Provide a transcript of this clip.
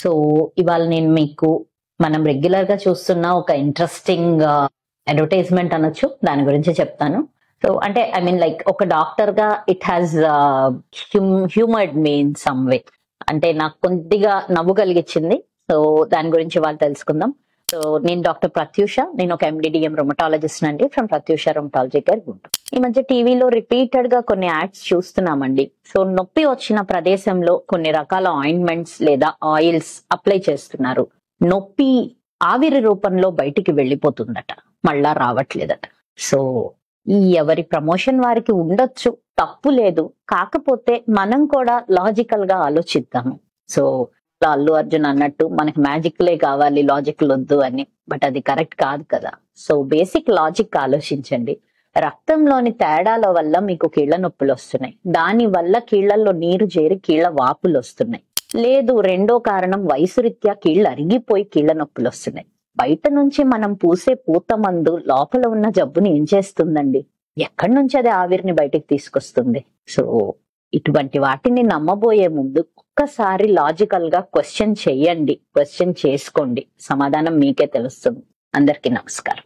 So ఇవాళ నేను మీకు మనం రెగ్యులర్ గా చూస్తున్న ఒక ఇంట్రెస్టింగ్ అడ్వర్టైజ్మెంట్ అనొచ్చు, దాని గురించి చెప్తాను. సో అంటే ఐ మీన్ లైక్ ఒక డాక్టర్ గా it has humoured me in some way. అంటే నాకు కొద్దిగా నవ్వు కలిగించింది. సో దాని గురించి వాళ్ళు తెలుసుకుందాం. సో నేను డాక్టర్ ప్రత్యూష, నేను ఒక ఎండిడిఎం రొమటాలజిస్ట్ అండి from Pratyusha rheumatology care Guntur. ఈ మధ్య టీవీలో రిపీటెడ్ గా కొన్ని యాడ్స్ చూస్తున్నామండి. సో నొప్పి వచ్చిన ప్రదేశంలో కొన్ని రకాల ఆయింట్మెంట్స్ లేదా ఆయిల్స్ అప్లై చేస్తున్నారు. నొప్పి ఆవిరి రూపంలో బయటికి వెళ్ళిపోతుందట, మళ్ళా రావట్లేదట. సో ఈ ఎవరి ప్రమోషన్ వారికి ఉండొచ్చు, తప్పు లేదు. కాకపోతే మనం కూడా లాజికల్ గా ఆలోచిద్దాము. సో అల్లు అర్జున్ అన్నట్టు మనకి మ్యాజిక్లే కావాలి, లాజిక్లు వద్దు అని. బట్ అది కరెక్ట్ కాదు కదా. సో బేసిక్ లాజిక్ ఆలోచించండి. రక్తంలోని తేడాల వల్ల మీకు కీళ్ల నొప్పులు వస్తున్నాయి, దాని వల్ల కీళ్లలో నీరు చేరి కీళ్ల వాపులు వస్తున్నాయి. లేదు, రెండో కారణం వయసు రీత్యా కీళ్లు అరిగిపోయి కీళ్ల నొప్పులు వస్తున్నాయి. బయట నుంచి మనం పూసే పూత మందు లోపల ఉన్న జబ్బుని ఏం చేస్తుందండి? ఎక్కడి నుంచి అది ఆవిరిని బయటికి తీసుకొస్తుంది? సో ఇటువంటి వాటిని నమ్మబోయే ముందు ఒక్కసారి లాజికల్ గా క్వశ్చన్ చెయ్యండి, క్వశ్చన్ చేసుకోండి. సమాధానం మీకే తెలుస్తుంది. అందరికీ నమస్కారం.